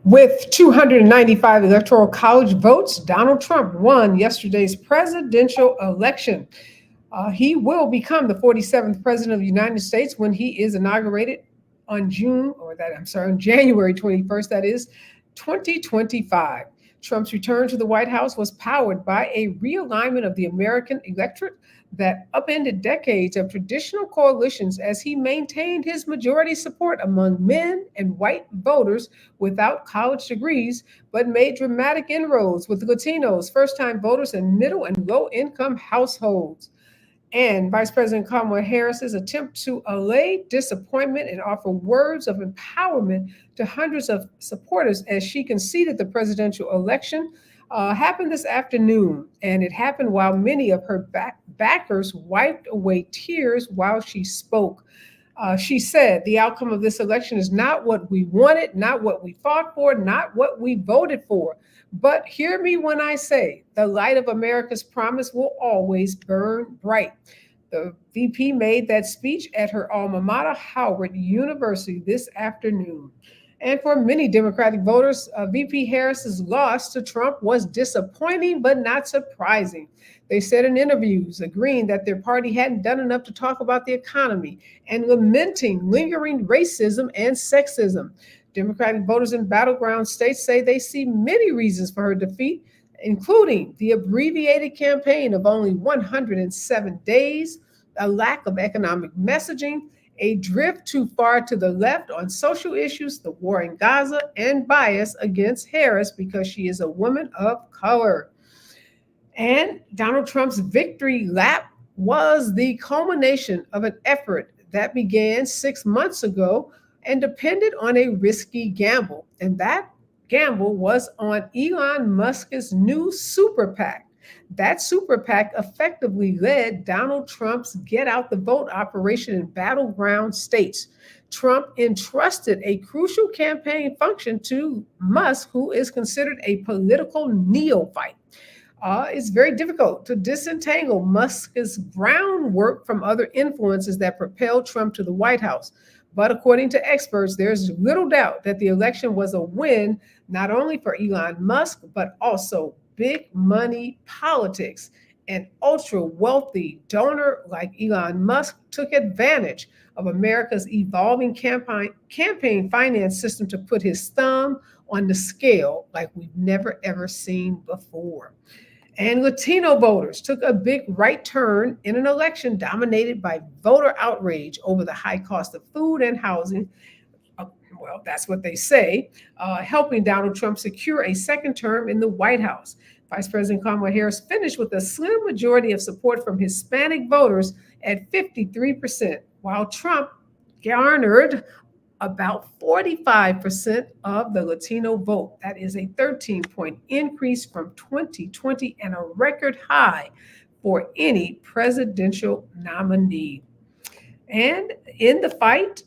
With 295 electoral college votes, Donald Trump won yesterday's presidential election. He will become the 47th president of the United States when he is inaugurated on on January 21st, that is 2025. Trump's return to the White House was powered by a realignment of the American electorate that upended decades of traditional coalitions as he maintained his majority support among men and white voters without college degrees, but made dramatic inroads with Latinos, first-time voters, and middle and low-income households. And Vice President Kamala Harris's attempt to allay disappointment and offer words of empowerment to hundreds of supporters as she conceded the presidential election happened this afternoon. And it happened while many of her backers wiped away tears while she spoke. She said, "The outcome of this election is not what we wanted, not what we fought for, not what we voted for. But hear me when I say, the light of America's promise will always burn bright." The VP made that speech at her alma mater, Howard University, this afternoon. And for many Democratic voters, VP Harris's loss to Trump was disappointing but not surprising. They said in interviews, agreeing that their party hadn't done enough to talk about the economy and lamenting lingering racism and sexism. Democratic voters in battleground states say they see many reasons for her defeat, including the abbreviated campaign of only 107 days, a lack of economic messaging, a drift too far to the left on social issues, the war in Gaza, and bias against Harris because she is a woman of color. And Donald Trump's victory lap was the culmination of an effort that began 6 months ago and depended on a risky gamble. And that gamble was on Elon Musk's new super PAC. That super PAC effectively led Donald Trump's get out the vote operation in battleground states. Trump entrusted a crucial campaign function to Musk, who is considered a political neophyte. It's very difficult to disentangle Musk's groundwork from other influences that propelled Trump to the White House. But according to experts, there's little doubt that the election was a win, not only for Elon Musk, but also big money politics. An ultra wealthy donor like Elon Musk took advantage of America's evolving campaign finance system to put his thumb on the scale like we've never ever seen before. And Latino voters took a big right turn in an election dominated by voter outrage over the high cost of food and housing. Well, that's what they say, helping Donald Trump secure a second term in the White House. Vice President Kamala Harris finished with a slim majority of support from Hispanic voters at 53%, while Trump garnered about 45% of the Latino vote. That is a 13-point increase from 2020 and a record high for any presidential nominee. And in the fight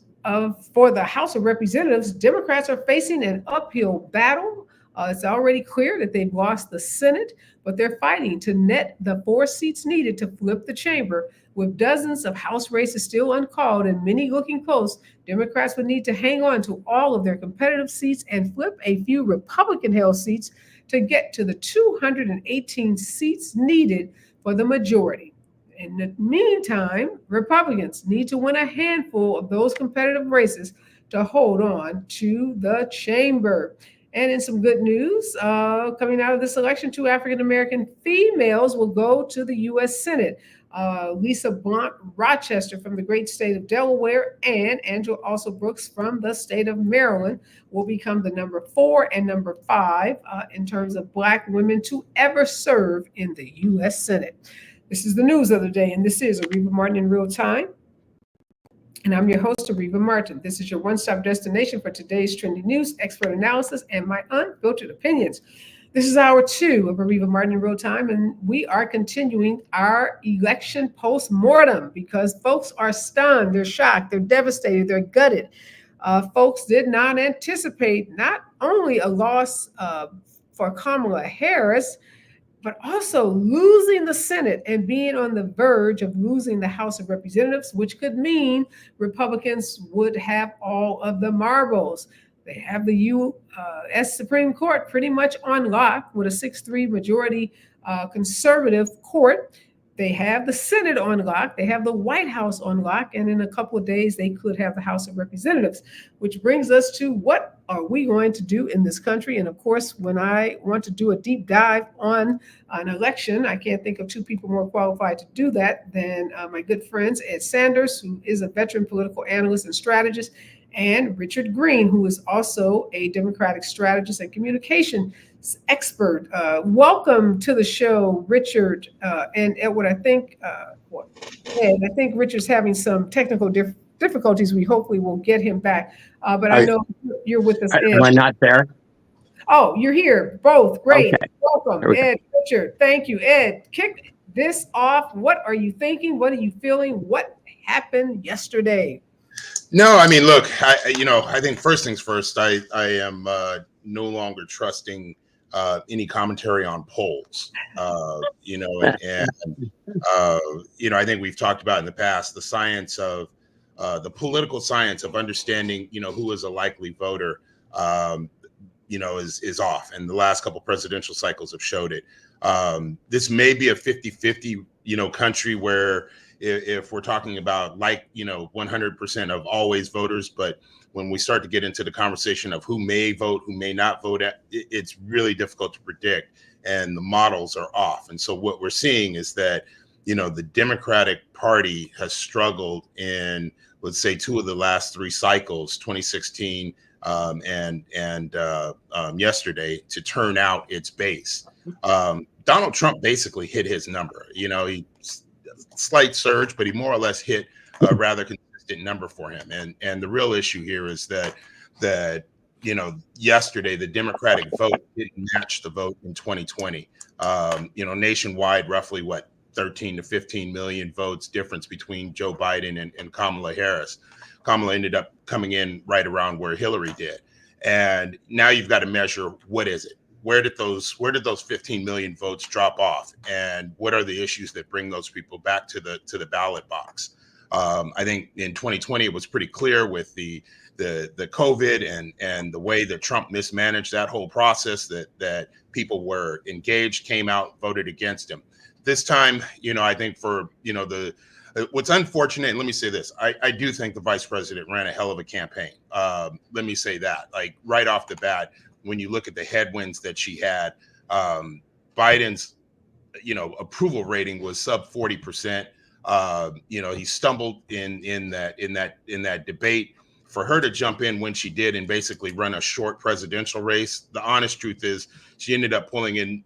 for the House of Representatives, Democrats are facing an uphill battle. It's already clear that they've lost the Senate, but they're fighting to net the 4 seats needed to flip the chamber. With dozens of House races still uncalled and many looking close, Democrats would need to hang on to all of their competitive seats and flip a few Republican-held seats to get to the 218 seats needed for the majority. In the meantime, Republicans need to win a handful of those competitive races to hold on to the chamber. And in some good news, coming out of this election, 2 African-American females will go to the U.S. Senate. Lisa Blunt Rochester from the great state of Delaware and Angela Also Brooks from the state of Maryland will become the number 4 and number 5 in terms of Black women to ever serve in the U.S. Senate. This is the news of the day, and this is Areva Martin in real time. And I'm your host, Areva Martin. This is your one-stop destination for today's trending news, expert analysis, and my unfiltered opinions. This is hour 2 of Areva Martin in real time, and we are continuing our election postmortem because folks are stunned, they're shocked, they're devastated, they're gutted. Folks did not anticipate not only a loss for Kamala Harris, but also losing the Senate and being on the verge of losing the House of Representatives, which could mean Republicans would have all of the marbles. They have the U.S. Supreme Court pretty much on lock with a 6-3 majority conservative court. They have the Senate on lock. They have the White House on lock. And in a couple of days, they could have the House of Representatives, which brings us to what are we going to do in this country? And of course, when I want to do a deep dive on an election, I can't think of two people more qualified to do that than my good friends, Ed Sanders, who is a veteran political analyst and strategist, and Richard Green, who is also a Democratic strategist and communication expert. Welcome to the show, Richard and Edward. I think Richard's having some technical difficulties. We hopefully will get him back. But I know you're with us, Ed. Am I not there? Oh, you're here. Both. Great. Okay. Welcome, Ed, Richard. Thank you. Ed, kick this off. What are you thinking? What are you feeling? What happened yesterday? No, I mean, look, I think first things first, I am no longer trusting any commentary on polls, I think we've talked about in the past, the science of the political science of understanding, who is a likely voter, is off. And the last couple presidential cycles have showed it. This may be a 50-50, country where if we're talking about 100% of always voters, but when we start to get into the conversation of who may vote, who may not vote, it's really difficult to predict, and the models are off. And so what we're seeing is that, the Democratic Party has struggled in, let's say, two of the last three cycles, 2016 and yesterday, to turn out its base. Donald Trump basically hit his number. He slight surge, but he more or less hit a rather consistent number for him. And the real issue here is that yesterday the Democratic vote didn't match the vote in 2020. Nationwide, roughly 13 to 15 million votes difference between Joe Biden and Kamala Harris. Kamala ended up coming in right around where Hillary did. And now you've got to measure, what is it? Where did those 15 million votes drop off? And what are the issues that bring those people back to the ballot box? I think in 2020, it was pretty clear with the COVID and the way that Trump mismanaged that whole process, that people were engaged, came out, voted against him. This time, I think what's unfortunate, and let me say this, I do think the vice president ran a hell of a campaign. Let me say that, right off the bat, when you look at the headwinds that she had, Biden's, approval rating was sub 40%. He stumbled in that debate. For her to jump in when she did and basically run a short presidential race, the honest truth is she ended up pulling in,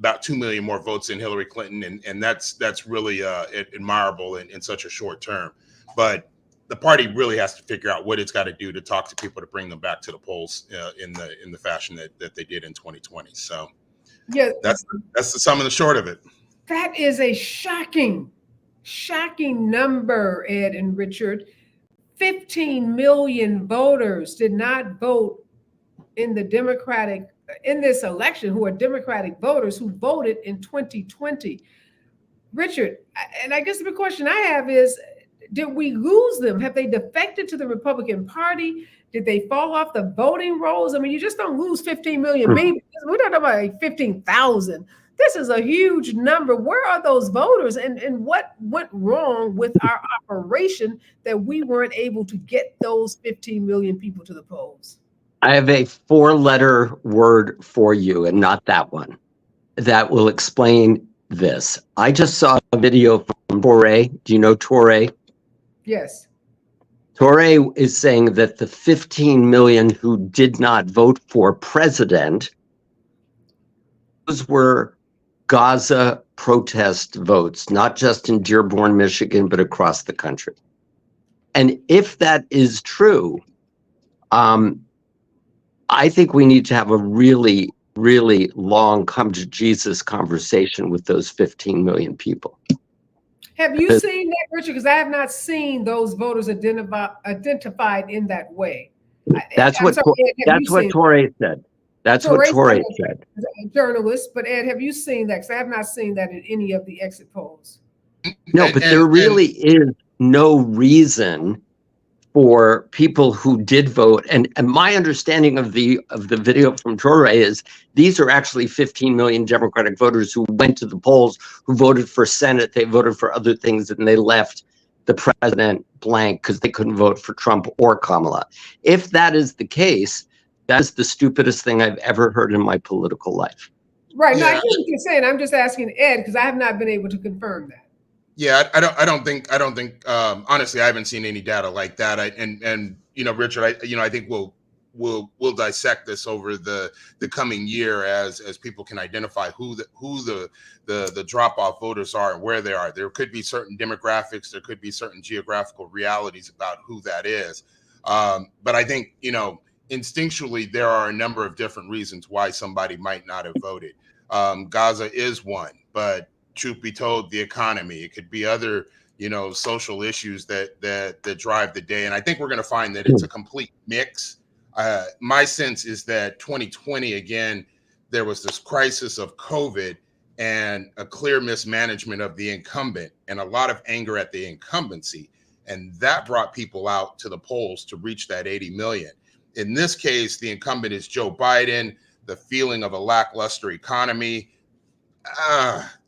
about 2 million more votes than Hillary Clinton. And that's really admirable in such a short term. But the party really has to figure out what it's got to do to talk to people to bring them back to the polls in the fashion that they did in 2020. So yeah, that's the sum and the short of it. That is a shocking number, Ed and Richard. 15 million voters did not vote in this election, who are Democratic voters who voted in 2020. Richard, and I guess the big question I have is, did we lose them? Have they defected to the Republican Party? Did they fall off the voting rolls? I mean, you just don't lose 15 million. Maybe we're talking about 15,000. This is a huge number. Where are those voters? And what went wrong with our operation that we weren't able to get those 15 million people to the polls? I have a 4-letter word for you, and not that one, that will explain this. I just saw a video from Torre. Do you know Torre? Yes. Torre is saying that the 15 million who did not vote for president, those were Gaza protest votes, not just in Dearborn, Michigan, but across the country. And if that is true, I think we need to have a really, really long come to Jesus conversation with those 15 million people. Have you seen that, Richard? Because I have not seen those voters identified in that way. That's what Torre said. That's what Torre said. A journalist, but Ed, have you seen that? Because I have not seen that in any of the exit polls. No, but there really is no reason for people who did vote. And my understanding of the video from Torre is these are actually 15 million Democratic voters who went to the polls, who voted for Senate, they voted for other things, and they left the president blank because they couldn't vote for Trump or Kamala. If that is the case, that is the stupidest thing I've ever heard in my political life. Right. No, I hear what you're saying. I'm just asking Ed because I have not been able to confirm that. Yeah, I don't think honestly, I haven't seen any data like that. And Richard, I think we'll dissect this over the coming year as people can identify who the drop off voters are and where they are. There could be certain demographics, there could be certain geographical realities about who that is. But I think, instinctually, there are a number of different reasons why somebody might not have voted. Gaza is one, but truth be told, the economy, it could be other, social issues that drive the day. And I think we're going to find that it's a complete mix. My sense is that 2020, again, there was this crisis of COVID and a clear mismanagement of the incumbent and a lot of anger at the incumbency. And that brought people out to the polls to reach that 80 million. In this case, the incumbent is Joe Biden, the feeling of a lackluster economy.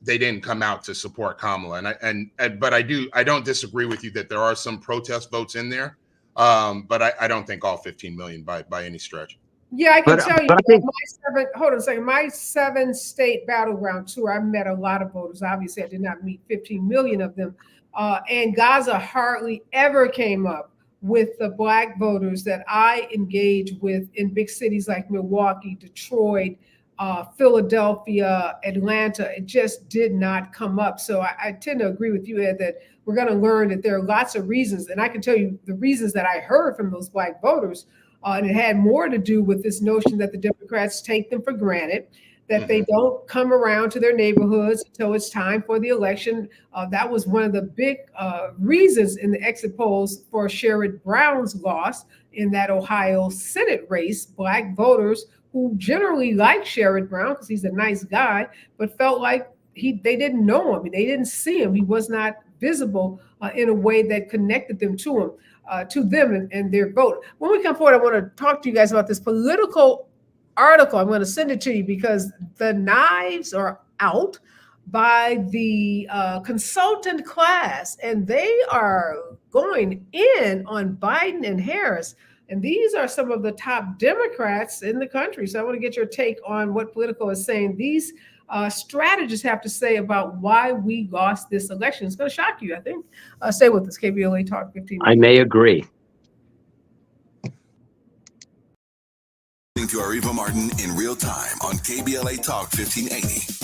They didn't come out to support Kamala, but I don't disagree with you that there are some protest votes in there, but I don't think all 15 million by any stretch. Yeah, I can tell you. Hold on a second. My 7-state battleground tour, I met a lot of voters. Obviously, I did not meet 15 million of them, and Gaza hardly ever came up with the Black voters that I engage with in big cities like Milwaukee, Detroit, Philadelphia, Atlanta. It just did not come up. So I tend to agree with you, Ed, that we're going to learn that there are lots of reasons. And I can tell you the reasons that I heard from those Black voters. And it had more to do with this notion that the Democrats take them for granted, that they don't come around to their neighborhoods until it's time for the election. That was one of the big reasons in the exit polls for Sherrod Brown's loss in that Ohio Senate race. Black voters who generally like Sherrod Brown because he's a nice guy, but felt like they didn't know him. They didn't see him. He was not visible in a way that connected them to him, and their vote. When we come forward, I want to talk to you guys about this political article. I'm going to send it to you because the knives are out by the consultant class, and they are going in on Biden and Harris. And these are some of the top Democrats in the country. So I want to get your take on what Politico is saying these strategists have to say about why we lost this election. It's going to shock you, I think. Stay with us, KBLA Talk 15 minutes. I may agree. To Areva Martin in real time on KBLA Talk 1580.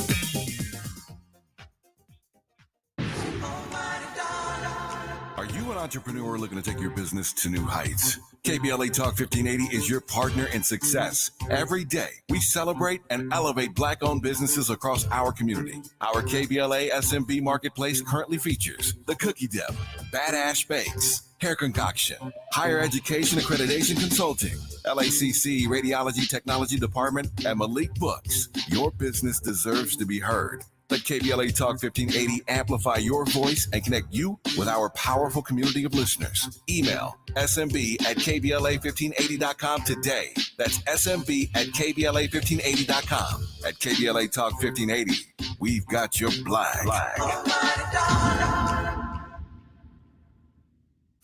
Are you an entrepreneur looking to take your business to new heights? KBLA Talk 1580 is your partner in success. Every day, we celebrate and elevate Black-owned businesses across our community. Our KBLA SMB marketplace currently features The Cookie Dip, Badass Bakes, Hair Concoction, Higher Education Accreditation Consulting, LACC Radiology Technology Department, and Malik Books. Your business deserves to be heard. Let KBLA Talk 1580 amplify your voice and connect you with our powerful community of listeners. Email smb@kbla1580.com today. That's smb@kbla1580.com. At KBLA Talk 1580, we've got your flag.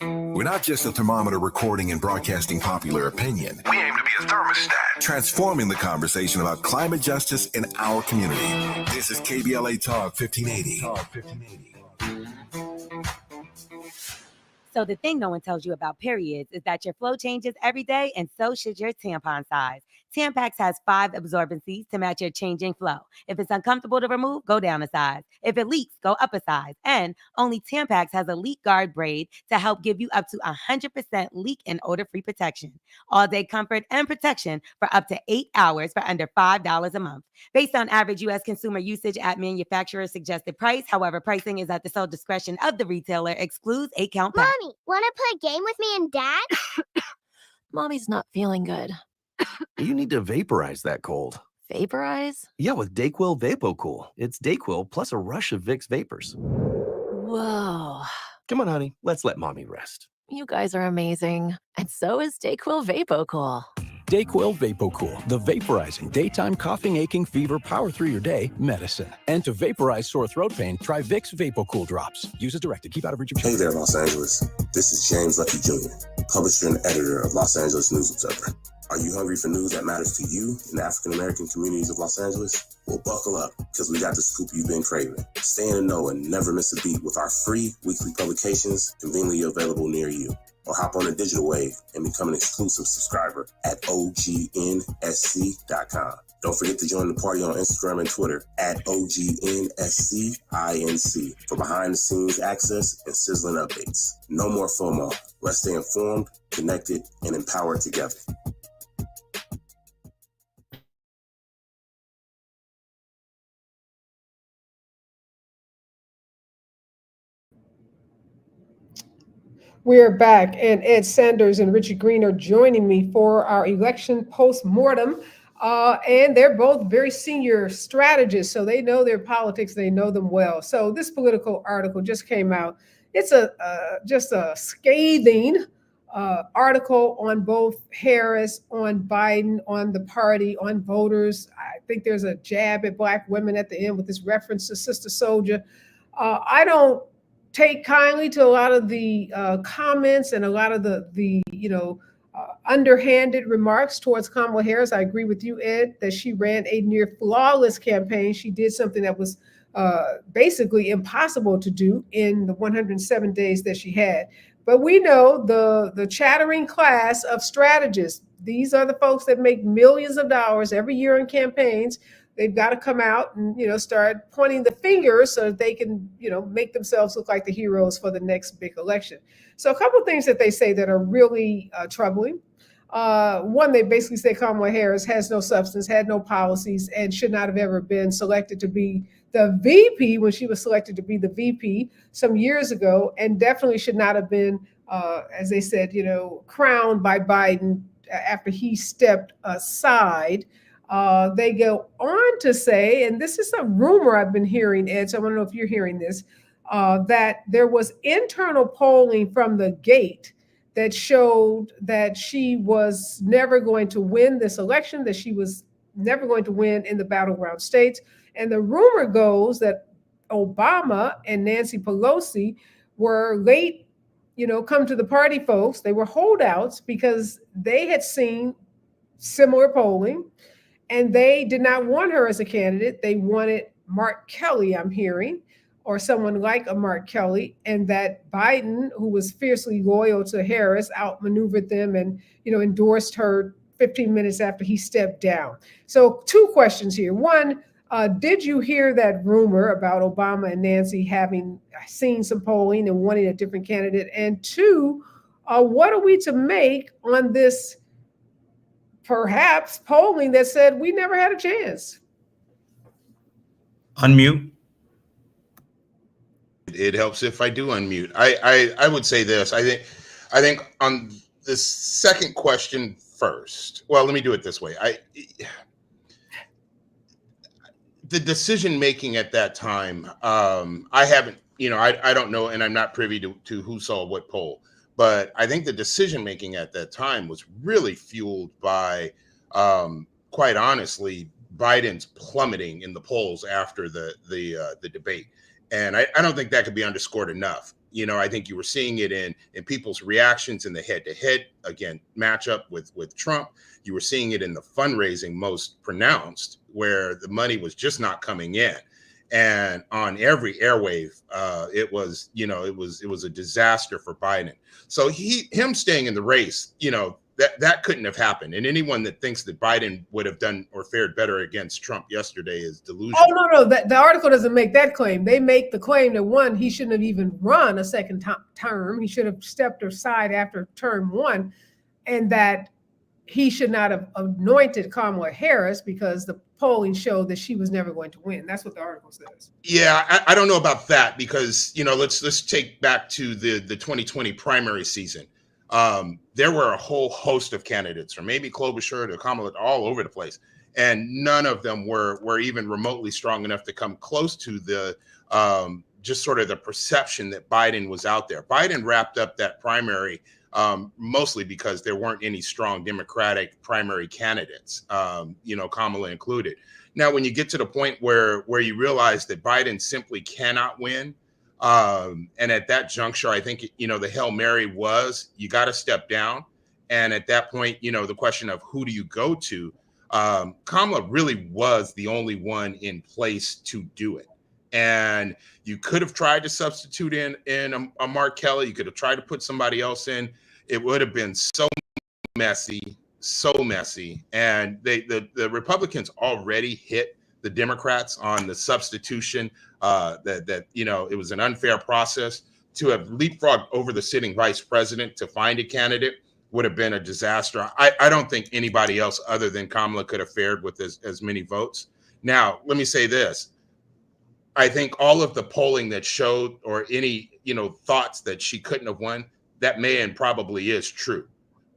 We're not just a thermometer recording and broadcasting popular opinion. We aim to be a thermostat, transforming the conversation about climate justice in our community. This is KBLA Talk 1580. So the thing no one tells you about periods is that your flow changes every day, and so should your tampon size. Tampax has 5 absorbencies to match your changing flow. If it's uncomfortable to remove, go down a size. If it leaks, go up a size. And only Tampax has a leak guard braid to help give you up to 100% leak and odor-free protection. All-day comfort and protection for up to 8 hours for under $5 a month. Based on average U.S. consumer usage at manufacturer's suggested price, however, pricing is at the sole discretion of the retailer, excludes 8-count pack. Mommy, want to play a game with me and Dad? Mommy's not feeling good. You need to vaporize that cold. Vaporize? Yeah, with Dayquil VapoCool. It's Dayquil plus a rush of Vicks vapors. Whoa. Come on, honey. Let's let mommy rest. You guys are amazing. And so is DayQuil VapoCool. DayQuil VapoCool, the vaporizing daytime coughing, aching, fever, power through your day medicine. And to vaporize sore throat pain, try Vicks VapoCool drops. Use as directed. Keep out of reach of Hey children. there, Los Angeles. This is James Lucky Jr., publisher and editor of Los Angeles News Observer. Are you hungry for news that matters to you in the African-American communities of Los Angeles? Well, buckle up, because we got the scoop you've been craving. Stay in the know and never miss a beat with our free weekly publications conveniently available near you. Or hop on the digital wave and become an exclusive subscriber at OGNSC.com. Don't forget to join the party on Instagram and Twitter at OGNSCINC for behind-the-scenes access and sizzling updates. No more FOMO. Let's stay informed, connected, and empowered together. We're back, and Ed Sanders and Richard Green are joining me for our election post-mortem. And they're both very senior strategists, so they know their politics, they know them well. So this political article just came out. It's just a scathing article on both Harris, on Biden, on the party, on voters. I think there's a jab at Black women at the end with this reference to Sister Soldier. I don't take kindly to a lot of the comments and a lot of the underhanded remarks towards Kamala Harris. I agree with you, Ed, that she ran a near flawless campaign. She did something that was basically impossible to do in the 107 days that she had. But we know the chattering class of strategists. These are the folks that make millions of dollars every year in campaigns. They've got to come out and, start pointing the fingers so that they can, make themselves look like the heroes for the next big election. So a couple of things that they say that are really troubling. One, they basically say Kamala Harris has no substance, had no policies, and should not have ever been selected to be the VP when she was selected to be the VP some years ago, and definitely should not have been, as they said, crowned by Biden after he stepped aside. They go on to say, and this is a rumor I've been hearing, Ed, so I want to know if you're hearing this, that there was internal polling from the gate that showed that she was never going to win this election, that she was never going to win in the battleground states. And the rumor goes that Obama and Nancy Pelosi were late, come to the party folks. They were holdouts because they had seen similar polling. And they did not want her as a candidate. They wanted Mark Kelly, I'm hearing, or someone like a Mark Kelly, and that Biden, who was fiercely loyal to Harris, outmaneuvered them and, endorsed her 15 minutes after he stepped down. So 2 questions here. One, did you hear that rumor about Obama and Nancy having seen some polling and wanting a different candidate? And 2, what are we to make on this perhaps polling that said we never had a chance? Unmute. It helps if I do unmute. I would say this. I think on the second question first. Well, let me do it this way. The decision making at that time, I haven't, I don't know, and I'm not privy to who saw what poll. But I think the decision making at that time was really fueled by, quite honestly, Biden's plummeting in the polls after the debate, and I don't think that could be underscored enough. I think you were seeing it in people's reactions in the head-to-head again matchup with Trump. You were seeing it in the fundraising most pronounced, where the money was just not coming in. And on every airwave, it was a disaster for Biden. So him staying in the race, that couldn't have happened. And anyone that thinks that Biden would have done or fared better against Trump yesterday is delusional. Oh, no, the article doesn't make that claim. They make the claim that, one, he shouldn't have even run a second term. He should have stepped aside after term 1, and that he should not have anointed Kamala Harris because the polling showed that she was never going to win. That's what the article says. Yeah, I don't know about that because, let's take back to the 2020 primary season. There were a whole host of candidates from Amy Klobuchar to Kamala, all over the place. And none of them were even remotely strong enough to come close to the just sort of the perception that Biden was out there. Biden wrapped up that primary mostly because there weren't any strong Democratic primary candidates, Kamala included. Now, when you get to the point where you realize that Biden simply cannot win, and at that juncture, I think, the Hail Mary was, you got to step down. And at that point, the question of who do you go to, Kamala really was the only one in place to do it. And you could have tried to substitute in a Mark Kelly. You could have tried to put somebody else in. It would have been so messy. And the Republicans already hit the Democrats on the substitution, that it was an unfair process. To have leapfrogged over the sitting vice president to find a candidate would have been a disaster. I don't think anybody else other than Kamala could have fared with as many votes. Now, let me say this. I think all of the polling that showed, or any, thoughts that she couldn't have won, that may and probably is true,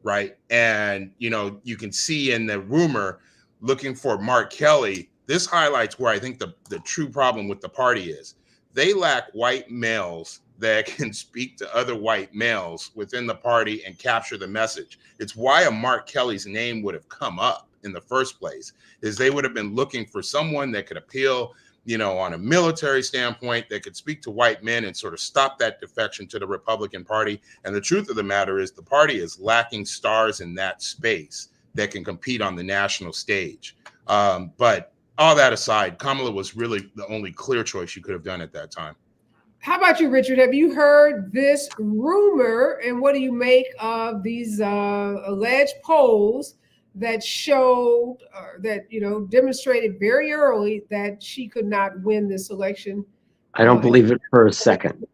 right? And, you can see in the rumor looking for Mark Kelly, this highlights where I think the true problem with the party is. They lack white males that can speak to other white males within the party and capture the message. It's why a Mark Kelly's name would have come up in the first place, is they would have been looking for someone that could appeal, on a military standpoint, that could speak to white men and sort of stop that defection to the Republican Party. And the truth of the matter is the party is lacking stars in that space that can compete on the national stage. But all that aside, Kamala was really the only clear choice you could have done at that time. How about you, Richard? Have you heard this rumor, and what do you make of these alleged polls that showed that, demonstrated very early that she could not win this election? I don't believe it for a second.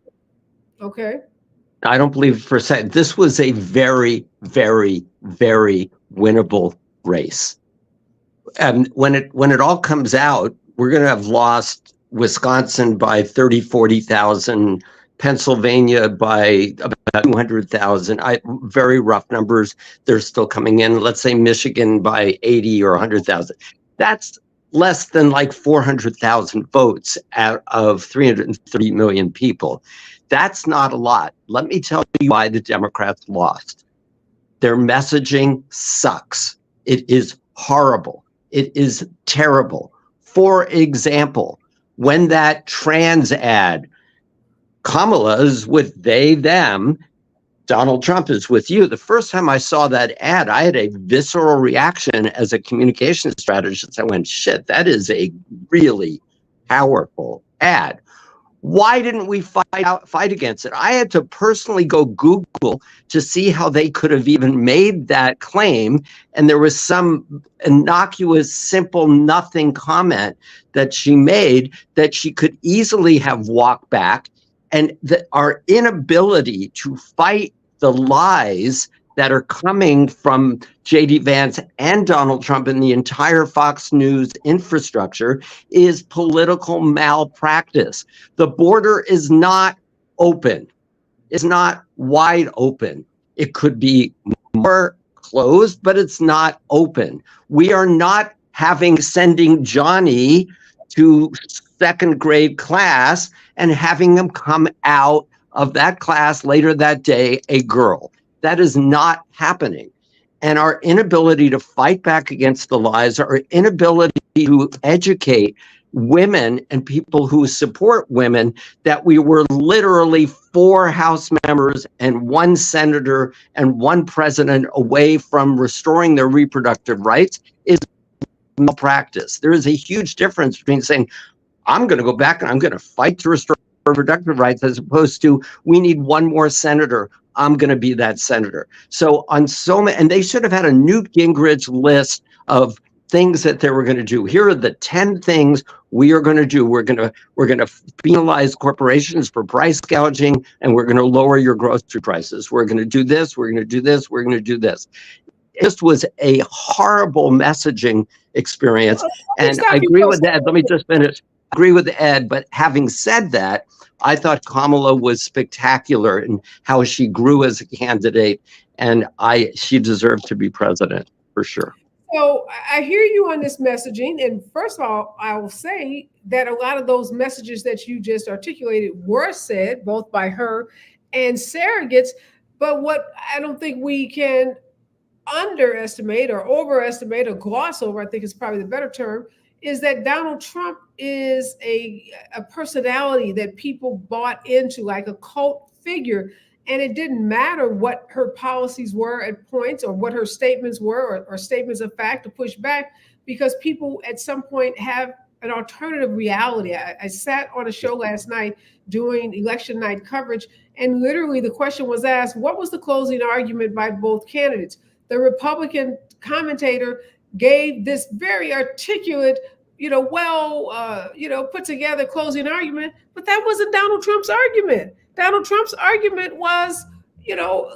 Okay. I don't believe it for a second. This was a very, very, very winnable race. And when it all comes out, we're going to have lost Wisconsin by 30, 40,000, Pennsylvania by about 200,000. Very rough numbers. They're still coming in. Let's say Michigan by 80 or 100,000. That's less than like 400,000 votes out of 330 million people. That's not a lot. Let me tell you why the Democrats lost. Their messaging sucks. It is horrible. It is terrible. For example, when that trans ad, Kamala is with they, them, Donald Trump is with you. The first time I saw that ad, I had a visceral reaction as a communication strategist. I went, shit, that is a really powerful ad. Why didn't we fight against it? I had to personally go Google to see how they could have even made that claim. And there was some innocuous, simple, nothing comment that she made that she could easily have walked back. And our inability to fight the lies that are coming from J.D. Vance and Donald Trump and the entire Fox News infrastructure is political malpractice. The border is not open. It's not wide open. It could be more closed, but it's not open. We are not sending Johnny to second grade class and having them come out of that class later that day a girl. That is not happening. And our inability to fight back against the lies, our inability to educate women and people who support women that we were literally 4 House members and 1 senator and 1 president away from restoring their reproductive rights is malpractice. There is a huge difference between saying, I'm going to go back and I'm going to fight to restore reproductive rights, as opposed to, we need 1 more senator. I'm going to be that senator. So on so many, and they should have had a Newt Gingrich list of things that they were going to do. Here are the 10 things we are going to do. We're going to penalize corporations for price gouging, and we're going to lower your grocery prices. We're going to do this. We're going to do this. We're going to do this. It just was a horrible messaging experience. And I agree with Ed. Let me just finish. I agree with Ed. But having said that, I thought Kamala was spectacular in how she grew as a candidate, and she deserved to be president for sure. So I hear you on this messaging. And first of all, I will say that a lot of those messages that you just articulated were said both by her and surrogates. But what I don't think we can underestimate or overestimate or gloss over, I think is probably the better term, is that Donald Trump is a personality that people bought into, like a cult figure. And it didn't matter what her policies were at points or what her statements were or statements of fact to push back, because people at some point have an alternative reality. I sat on a show last night doing election night coverage, and literally the question was asked, what was the closing argument by both candidates? The Republican commentator gave this very articulate, put together closing argument, but that wasn't Donald Trump's argument. Donald Trump's argument was,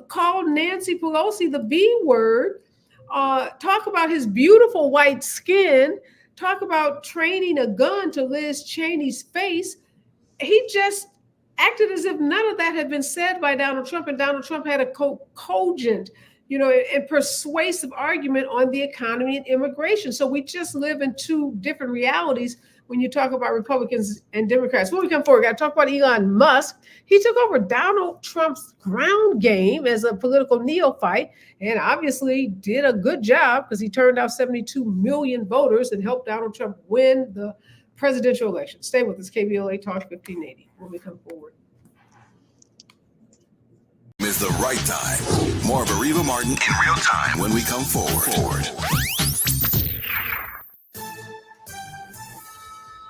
call Nancy Pelosi the B word, talk about his beautiful white skin, talk about training a gun to Liz Cheney's face. He just acted as if none of that had been said by Donald Trump, and Donald Trump had a cogent, and persuasive argument on the economy and immigration. So we just live in two different realities when you talk about Republicans and Democrats. When we come forward, we got to talk about Elon Musk. He took over Donald Trump's ground game as a political neophyte and obviously did a good job because he turned out 72 million voters and helped Donald Trump win the presidential election. Stay with us, KBLA Talk 1580 when we come forward. Is the right time. More of Areva Martin in real time when we come forward.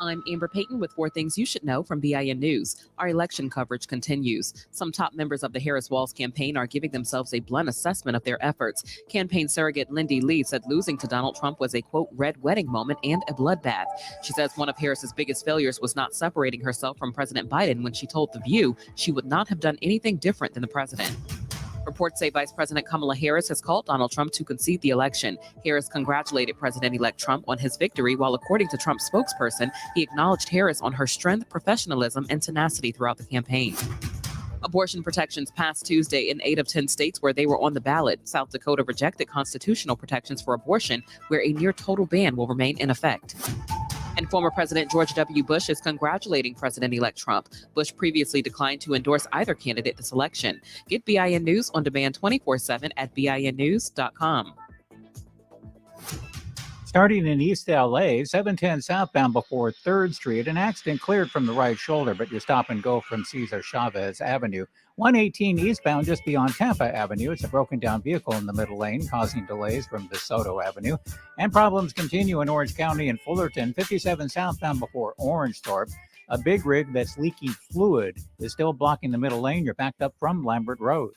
I'm Amber Payton with 4 things you should know from BIN News. Our election coverage continues. Some top members of the Harris-Walz campaign are giving themselves a blunt assessment of their efforts. Campaign surrogate Lindy Lee said losing to Donald Trump was a, quote, red wedding moment and a bloodbath. She says one of Harris's biggest failures was not separating herself from President Biden when she told The View she would not have done anything different than the president. Reports say Vice President Kamala Harris has called Donald Trump to concede the election. Harris congratulated President-elect Trump on his victory, while according to Trump's spokesperson, he acknowledged Harris on her strength, professionalism, and tenacity throughout the campaign. Abortion protections passed Tuesday in 8 of 10 states where they were on the ballot. South Dakota rejected constitutional protections for abortion, where a near-total ban will remain in effect. And former President George W. Bush is congratulating President-elect Trump. Bush previously declined to endorse either candidate this election. Get BIN News on demand 24/7 at BINnews.com. Starting in East LA, 710 southbound before 3rd Street, an accident cleared from the right shoulder, but you stop and go from Cesar Chavez Avenue. 118 eastbound just beyond Tampa Avenue. It's a broken down vehicle in the middle lane, causing delays from DeSoto Avenue. And problems continue in Orange County and Fullerton. 57 southbound before Orangethorpe. A big rig that's leaking fluid is still blocking the middle lane. You're backed up from Lambert Road.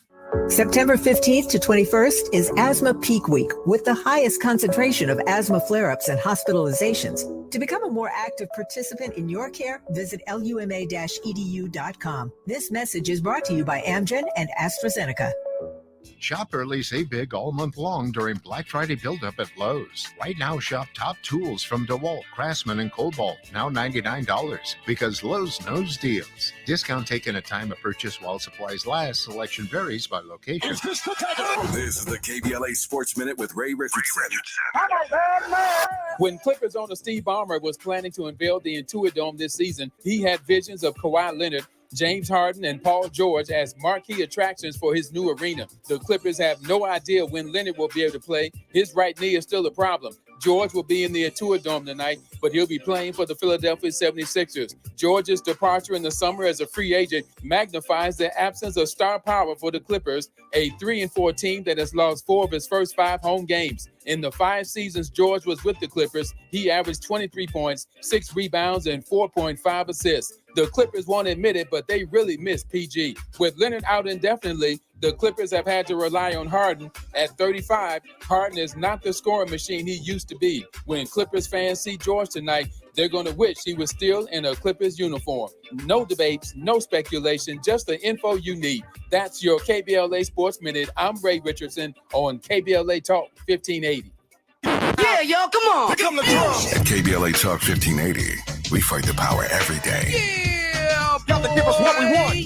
September 15th to 21st is Asthma Peak Week with the highest concentration of asthma flare-ups and hospitalizations. To become a more active participant in your care, visit luma-edu.com. This message is brought to you by Amgen and AstraZeneca. Shop early, save big all month long during Black Friday buildup at Lowe's. Right now, shop top tools from DeWalt, Craftsman, and Cobalt, now $99, because Lowe's knows deals. Discount taken at time of purchase while supplies last. Selection varies by location. This is the KBLA Sports Minute with Ray Richardson. When Clippers owner Steve Ballmer was planning to unveil the Intuit Dome this season, he had visions of Kawhi Leonard, James Harden, and Paul George as marquee attractions for his new arena. The Clippers have no idea when Leonard will be able to play. His right knee is still a problem. George will be in the Intuit Dome tonight, but he'll be playing for the Philadelphia 76ers. George's departure in the summer as a free agent magnifies the absence of star power for the Clippers, a 3-4 team that has lost 4 of its first 5 home games. In the 5 seasons George was with the Clippers, he averaged 23 points, 6 rebounds, and 4.5 assists. The Clippers won't admit it, but they really miss PG. With Leonard out indefinitely, the Clippers have had to rely on Harden. At 35, Harden is not the scoring machine he used to be. When Clippers fans see George tonight, they're going to wish he was still in a Clippers uniform. No debates, no speculation, just the info you need. That's your KBLA Sports Minute. I'm Ray Richardson on KBLA Talk 1580. Yeah, y'all, come on. Come At KBLA Talk 1580, we fight the power every day. Yeah, gotta give us what we want.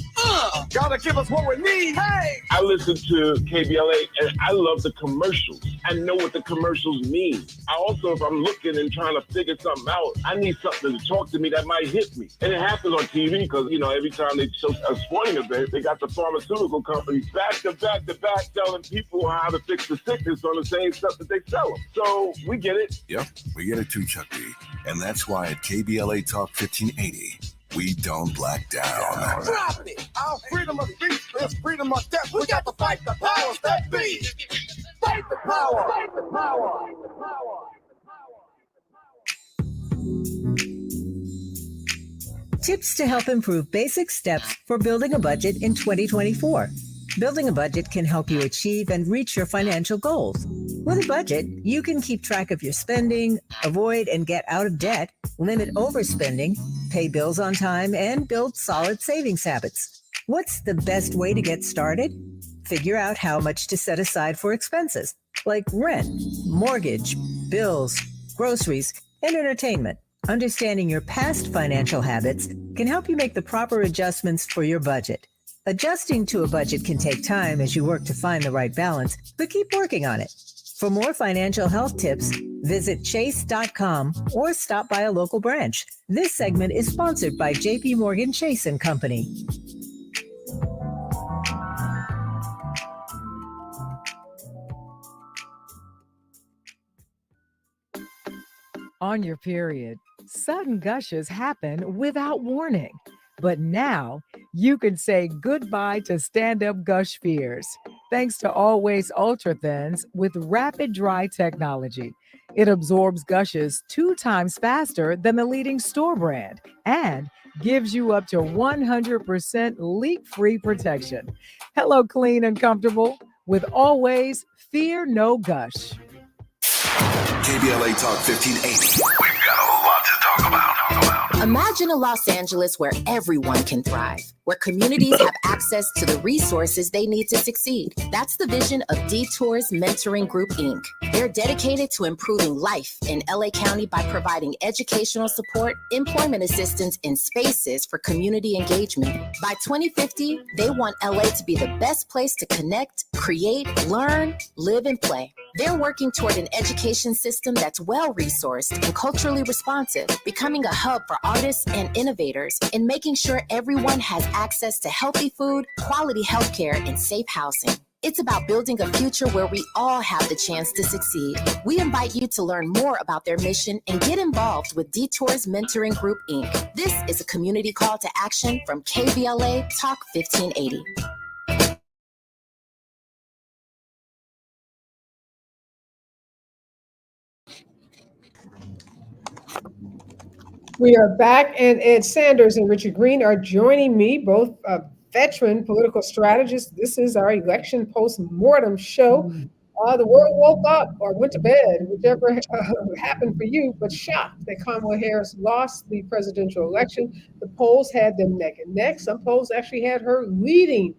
Gotta give us what we need. Hey! I listen to KBLA and I love the commercials. I know what the commercials mean. I also, if I'm looking and trying to figure something out, I need something to talk to me that might hit me. And it happens on TV because, you know, every time they show a sporting event, they got the pharmaceutical companies back to back telling people how to fix the sickness on the same stuff that they sell them. So we get it. Yep, we get it too, Chuck D. And that's why at KBLA Talk 1580, we don't black down. Drop it! Our freedom of speech is freedom of death. We got to fight the powers that be. Fight the power! Fight the power! Fight the power! Tips to help improve basic steps for building a budget in 2024. Building a budget can help you achieve and reach your financial goals. With a budget, you can keep track of your spending, avoid and get out of debt, limit overspending, pay bills on time, and build solid savings habits. What's the best way to get started? Figure out how much to set aside for expenses, like rent, mortgage, bills, groceries, and entertainment. Understanding your past financial habits can help you make the proper adjustments for your budget. Adjusting to a budget can take time as you work to find the right balance, but keep working on it. For more financial health tips, visit chase.com or stop by a local branch. This segment is sponsored by JP Morgan Chase & Company. On your period, sudden gushes happen without warning. But now you can say goodbye to stand-up gush fears thanks to Always Ultra Thins with rapid dry technology. It absorbs gushes 2 times faster than the leading store brand and gives you up to 100% leak-free protection. Hello, clean and comfortable with Always Fear No Gush. KBLA Talk 1580. We've got a lot to talk about. Imagine a Los Angeles where everyone can thrive, where communities have access to the resources they need to succeed. That's the vision of Detours Mentoring Group, Inc. They're dedicated to improving life in LA County by providing educational support, employment assistance, and spaces for community engagement. By 2050, they want LA to be the best place to connect, create, learn, live, and play. They're working toward an education system that's well-resourced and culturally responsive, becoming a hub for artists and innovators, and making sure everyone has access to healthy food, quality healthcare, and safe housing. It's about building a future where we all have the chance to succeed. We invite you to learn more about their mission and get involved with Detours Mentoring Group, Inc. This is a community call to action from KBLA Talk 1580. We are back, and Ed Sanders and Richard Green are joining me, both veteran political strategists. This is our election post-mortem show. The world woke up or went to bed, whichever happened for you, but shocked that Kamala Harris lost the presidential election. The polls had them neck and neck. Some polls actually had her leading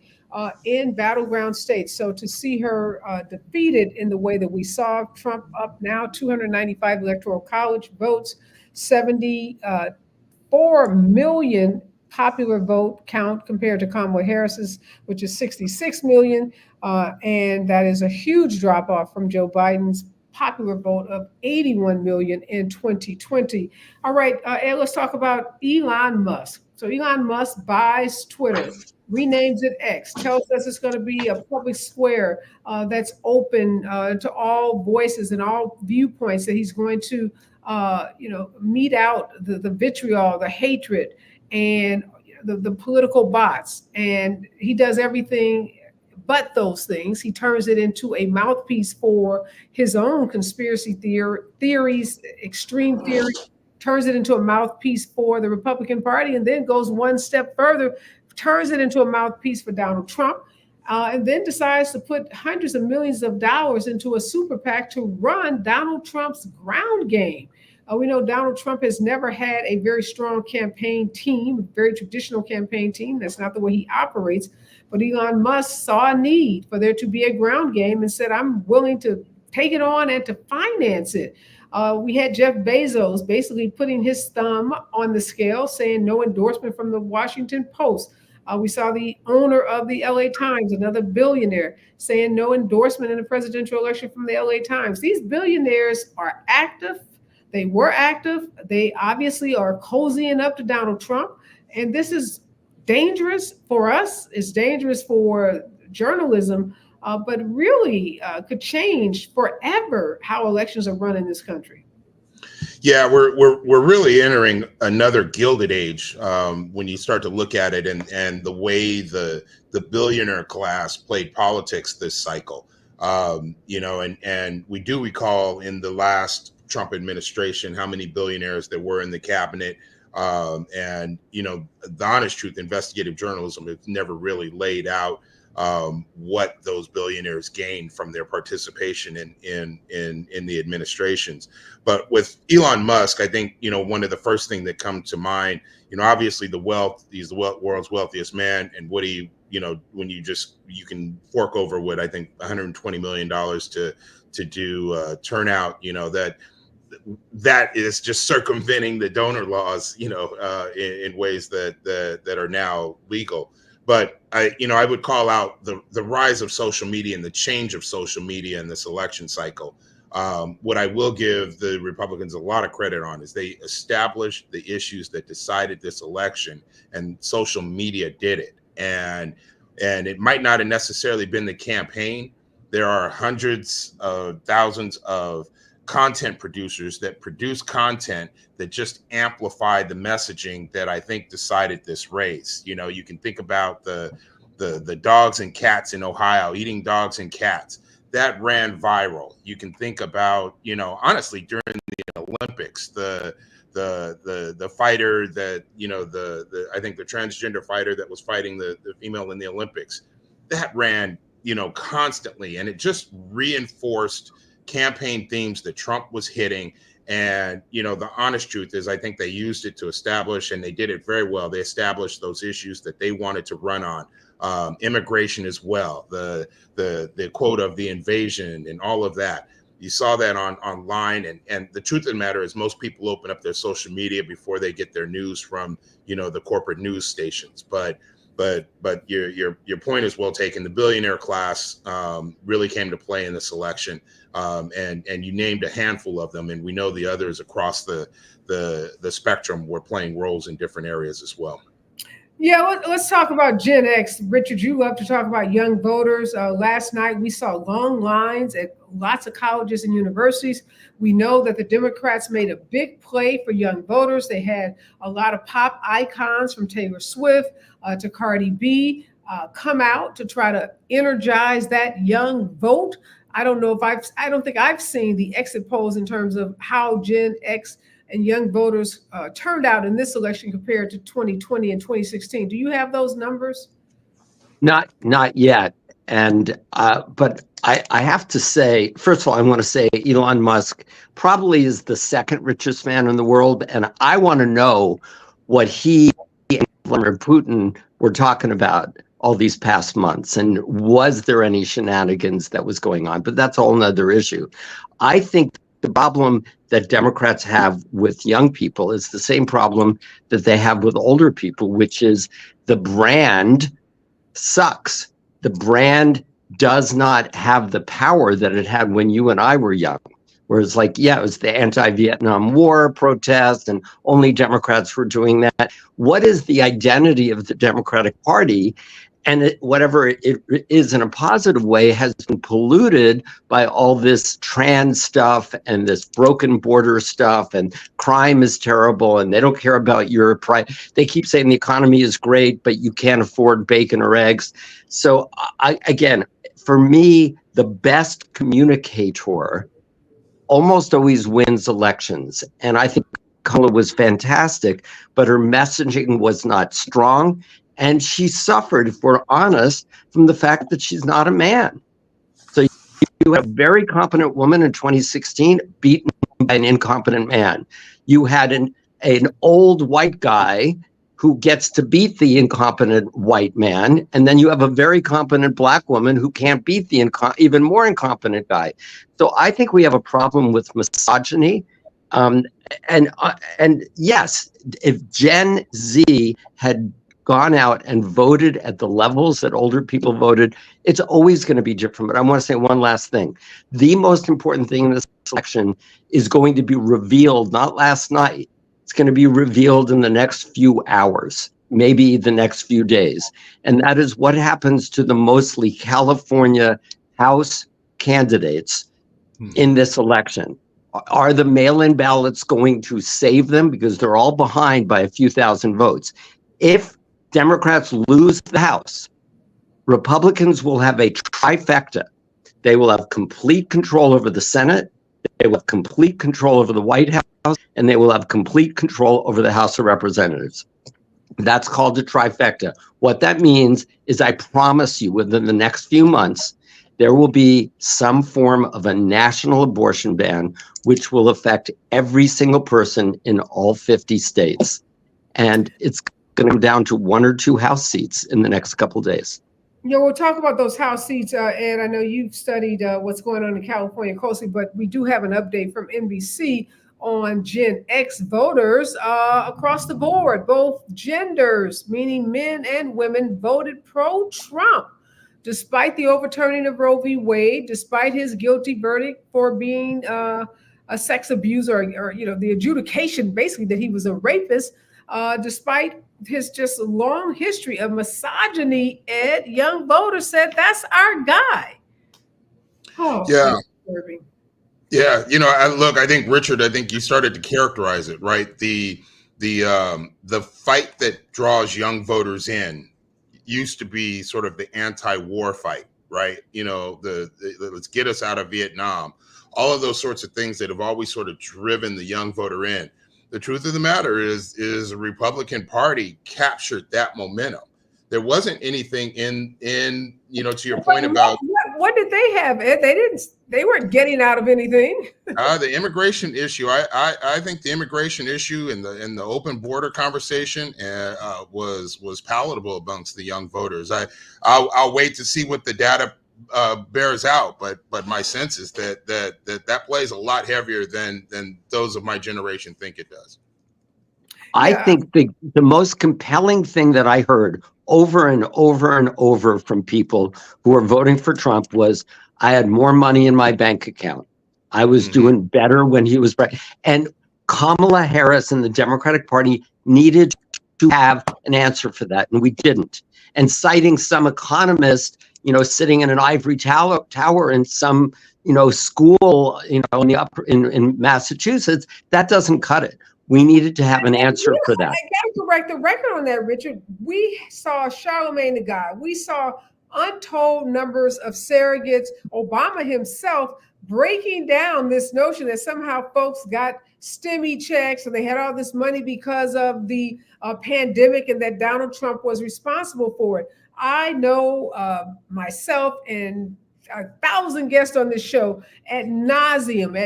in battleground states. So to see her defeated in the way that we saw, Trump up now 295 electoral college votes, 74 million popular vote count compared to Kamala Harris's, which is 66 million. And that is a huge drop off from Joe Biden's popular vote of 81 million in 2020. All right, Ed, let's talk about Elon Musk. So Elon Musk buys Twitter, renames it X, tells us it's going to be a public square that's open to all voices and all viewpoints, that he's going to mete out the vitriol, the hatred, and the political bots. And he does everything but those things. He turns it into a mouthpiece for his own conspiracy theories, extreme theories, turns it into a mouthpiece for the Republican Party, and then goes one step further, turns it into a mouthpiece for Donald Trump, and then decides to put hundreds of millions of dollars into a super PAC to run Donald Trump's ground game. We know Donald Trump has never had a very strong campaign team, very traditional campaign team. That's not the way he operates. But Elon Musk saw a need for there to be a ground game and said, I'm willing to take it on and to finance it. We had Jeff Bezos basically putting his thumb on the scale, saying no endorsement from the Washington Post. We saw the owner of the LA Times, another billionaire, saying no endorsement in the presidential election from the LA Times. These billionaires are active. They were active. They obviously are cozying up to Donald Trump. And this is dangerous for us. It's dangerous for journalism, but really could change forever how elections are run in this country. Yeah, we're really entering another Gilded Age when you start to look at it, and the way the billionaire class played politics this cycle. And we do recall in the last Trump administration how many billionaires there were in the cabinet. And the honest truth, investigative journalism has never really laid out what those billionaires gained from their participation in the administrations. But with Elon Musk, I think, one of the first things that come to mind, obviously the wealth, he's the world's wealthiest man. And what when you can fork over what I think $120 million to do turnout, that is just circumventing the donor laws, in ways that are now legal. But I would call out the rise of social media and the change of social media in this election cycle. What I will give the Republicans a lot of credit on is they established the issues that decided this election, and social media did it. And it might not have necessarily been the campaign. There are hundreds of thousands of content producers that produce content that just amplify the messaging that I think decided this race. You can think about the dogs and cats in Ohio, eating dogs and cats. That ran viral. You can think about, honestly, during the Olympics, the fighter that, I think the transgender fighter that was fighting the female in the Olympics, that ran, constantly. And it just reinforced campaign themes that Trump was hitting. And, the honest truth is I think they used it to establish, and they did it very well. They established those issues that they wanted to run on, immigration as well, the quote of the invasion and all of that. You saw that online. And the truth of the matter is most people open up their social media before they get their news from, the corporate news stations. But your point is well taken. The billionaire class really came to play in this election, and you named a handful of them, and we know the others across the spectrum were playing roles in different areas as well. Yeah, let's talk about Gen X. Richard, you love to talk about young voters. Last night, we saw long lines at lots of colleges and universities. We know that the Democrats made a big play for young voters. They had a lot of pop icons from Taylor Swift to Cardi B come out to try to energize that young vote. I don't think I've seen the exit polls in terms of how Gen X and young voters turned out in this election compared to 2020 and 2016. Do you have those numbers? Not yet. And but I have to say, first of all, I want to say Elon Musk probably is the second richest man in the world, and I want to know what he and Vladimir Putin were talking about all these past months, and was there any shenanigans that was going on? But that's a whole nother issue. I think the problem that Democrats have with young people is the same problem that they have with older people, which is the brand sucks. The brand does not have the power that it had when you and I were young. Whereas it was the anti-Vietnam War protest and only Democrats were doing that. What is the identity of the Democratic Party? And whatever it is in a positive way has been polluted by all this trans stuff and this broken border stuff, and crime is terrible and they don't care about your pride. They keep saying the economy is great, but you can't afford bacon or eggs. So again, for me, the best communicator almost always wins elections. And I think Kamala was fantastic, but her messaging was not strong. And she suffered, if we're honest, from the fact that she's not a man. So you have a very competent woman in 2016 beaten by an incompetent man. You had an old white guy who gets to beat the incompetent white man, and then you have a very competent black woman who can't beat the even more incompetent guy. So I think we have a problem with misogyny. And yes, if Gen Z had gone out and voted at the levels that older people voted, it's always going to be different. But I want to say one last thing. The most important thing in this election is going to be revealed, not last night. It's going to be revealed in the next few hours, maybe the next few days. And that is what happens to the mostly California House candidates in this election. Are the mail-in ballots going to save them? Because they're all behind by a few thousand votes. If Democrats lose the House, Republicans will have a trifecta. They will have complete control over the Senate, they will have complete control over the White House, and they will have complete control over the House of Representatives. That's called a trifecta. What that means is I promise you within the next few months, there will be some form of a national abortion ban, which will affect every single person in all 50 states. And it's going to go down to 1 or 2 House seats in the next couple of days. We'll talk about those House seats, Ed. I know you've studied what's going on in California closely, but we do have an update from NBC on Gen X voters across the board. Both genders, meaning men and women, voted pro-Trump. Despite the overturning of Roe v. Wade, despite his guilty verdict for being a sex abuser, or the adjudication basically that he was a rapist, despite his just long history of misogyny, Ed, young voters said, that's our guy. Oh, yeah. Yeah. I think, Richard, you started to characterize it, right? The fight that draws young voters in used to be sort of the anti-war fight, right? The let's get us out of Vietnam, all of those sorts of things that have always sort of driven the young voter in. The truth of the matter is the Republican Party captured that momentum. There wasn't anything in to your point about what did they have, Ed? They weren't getting out of anything. The immigration issue. I think the immigration issue and the open border conversation was palatable amongst the young voters. I'll wait to see what the data bears out, but my sense is that plays a lot heavier than those of my generation think it does. I think the most compelling thing that I heard over and over and over from people who are voting for Trump was, I had more money in my bank account. I was doing better when he was right. And Kamala Harris and the Democratic Party needed to have an answer for that, and we didn't. And citing some economist, sitting in an ivory tower in some, school, in Massachusetts, that doesn't cut it. We needed to have an answer for that. I got to correct the record on that, Richard. We saw Charlemagne the God. We saw untold numbers of surrogates. Obama himself breaking down this notion that somehow folks got STEMI checks and they had all this money because of the pandemic and that Donald Trump was responsible for it. I know myself and 1,000 guests on this show ad nauseum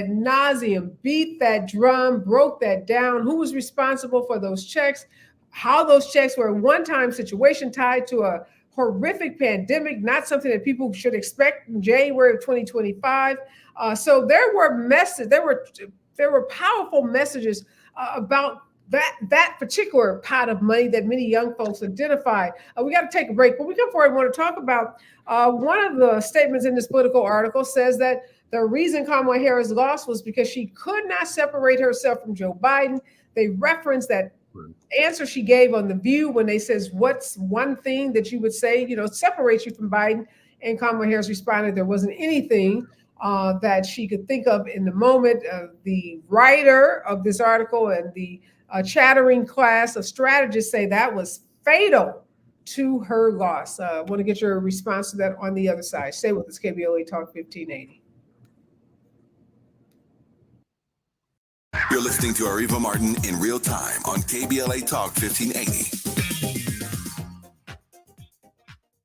beat that drum, broke that down. Who was responsible for those checks? How those checks were a one-time situation tied to a horrific pandemic, not something that people should expect in January of 2025. So there were powerful messages about that particular pot of money that many young folks identified. We got to take a break, but we come forward and want to talk about one of the statements in this Politico article says that the reason Kamala Harris lost was because she could not separate herself from Joe Biden. They referenced that answer she gave on The View when they says, what's one thing that you would say, separates you from Biden? And Kamala Harris responded, there wasn't anything that she could think of in the moment. The writer of this article and the chattering class of strategists say that was fatal to her loss. I want to get your response to that on the other side. Stay with us, KBLA Talk 1580. You're listening to Areva Martin in real time on KBLA Talk 1580.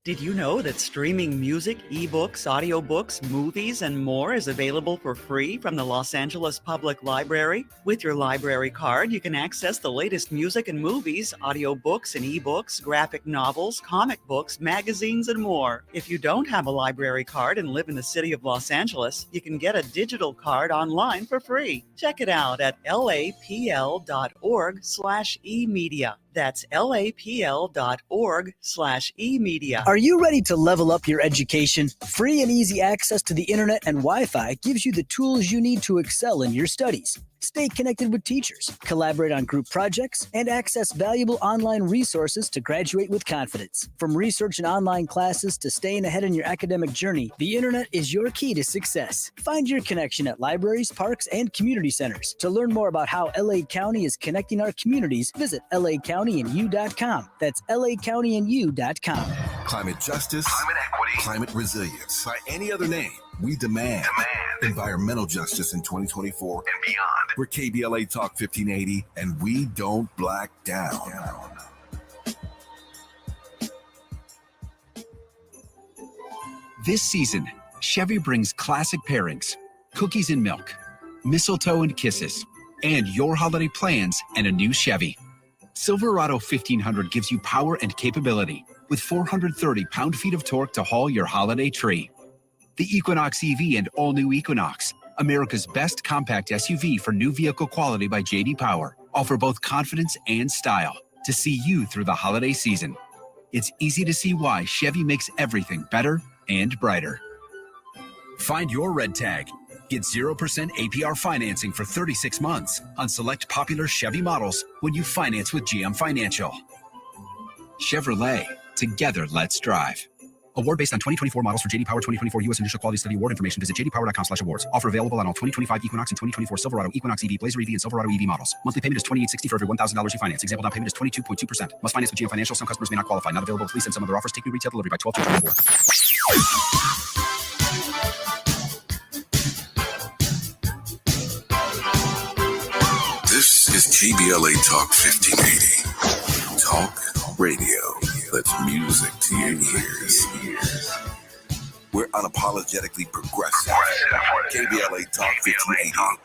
Did you know that streaming music, ebooks, audiobooks, movies, and more is available for free from the Los Angeles Public Library? With your library card, you can access the latest music and movies, audiobooks and ebooks, graphic novels, comic books, magazines, and more. If you don't have a library card and live in the city of Los Angeles, you can get a digital card online for free. Check it out at lapl.org/emedia. That's lapl.org/emedia. Are you ready to level up your education? Free and easy access to the internet and Wi-Fi gives you the tools you need to excel in your studies. Stay connected with teachers, collaborate on group projects, and access valuable online resources to graduate with confidence. From research and online classes to staying ahead in your academic journey, the internet is your key to success. Find your connection at libraries, parks, and community centers. To learn more about how LA County is connecting our communities, visit lacountyandU.com. That's lacountyandU.com. Climate justice, climate equity, climate resilience. By any other name, we demand environmental justice in 2024 and beyond. We're KBLA Talk 1580, and we don't black down. This season, Chevy brings classic pairings, cookies and milk, mistletoe and kisses, and your holiday plans and a new Chevy. Silverado 1500 gives you power and capability with 430 pound-feet of torque to haul your holiday tree. The Equinox EV and all-new Equinox, America's best compact SUV for new vehicle quality by J.D. Power, offer both confidence and style to see you through the holiday season. It's easy to see why Chevy makes everything better and brighter. Find your red tag. Get 0% APR financing for 36 months on select popular Chevy models when you finance with GM Financial. Chevrolet, together let's drive. Award based on 2024 models for J.D. Power 2024 U.S. Initial Quality Study Award information. Visit jdpower.com/awards. Offer available on all 2025 Equinox and 2024 Silverado, Equinox EV, Blazer EV, and Silverado EV models. Monthly payment is $2,860 for every $1,000 you finance. Example down payment is 22.2%. Must finance with GM Financial. Some customers may not qualify. Not available with lease and some other offers. Take new retail delivery by 12/2/24. This is KBLA Talk 1580. Talk radio. That's music to your ears. We're unapologetically progressive. KBLA Talk 1580.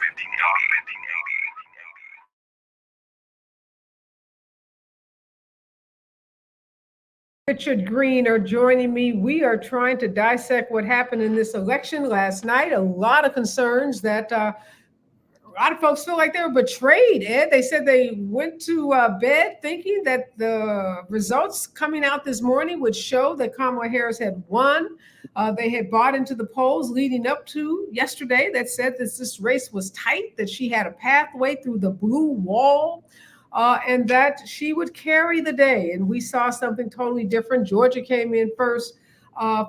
Richard Green are joining me. We are trying to dissect what happened in this election last night. A lot of concerns that a lot of folks feel like they were betrayed, Ed. They said they went to bed thinking that the results coming out this morning would show that Kamala Harris had won. They had bought into the polls leading up to yesterday that said that this race was tight, that she had a pathway through the blue wall, and that she would carry the day. And we saw something totally different. Georgia came in first.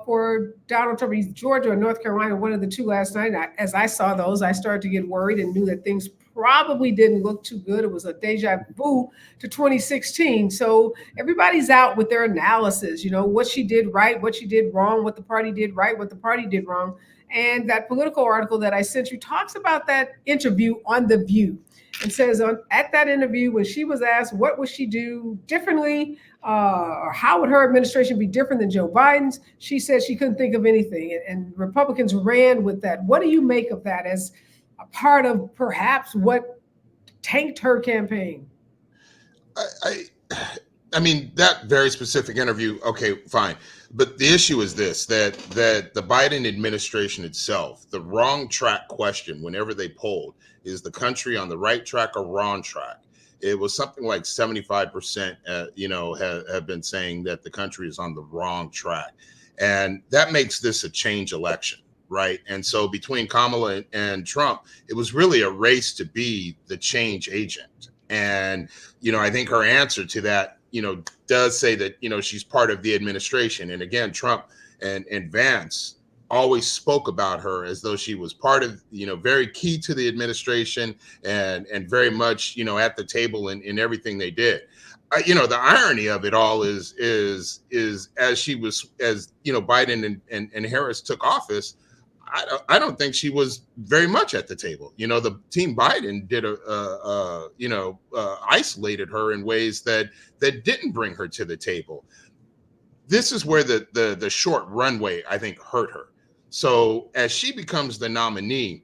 For Donald Trump, he's Georgia or North Carolina, one of the two last night. As I saw those, I started to get worried and knew that things probably didn't look too good. It was a deja vu to 2016. So everybody's out with their analysis, you know, what she did right, what she did wrong, what the party did right, what the party did wrong. And that Politico article that I sent you talks about that interview on The View. And says at that interview, when she was asked what would she do differently, or how would her administration be different than Joe Biden's, she said she couldn't think of anything. And Republicans ran with that. What do you make of that as a part of perhaps what tanked her campaign? I mean, that very specific interview, okay, fine. But the issue is this, that the Biden administration itself, the wrong track question, whenever they polled, is the country on the right track or wrong track? It was something like 75%, have been saying that the country is on the wrong track. And that makes this a change election, right? And so between Kamala and Trump, it was really a race to be the change agent. And, I think her answer to that, does say that, she's part of the administration. And again, Trump and Vance always spoke about her as though she was part of, very key to the administration and very much, at the table in everything they did. The irony of it all is as Biden and Harris took office, I don't think she was very much at the table. The team Biden did isolated her in ways that didn't bring her to the table. this is where the short runway, I think, hurt her. So as she becomes the nominee,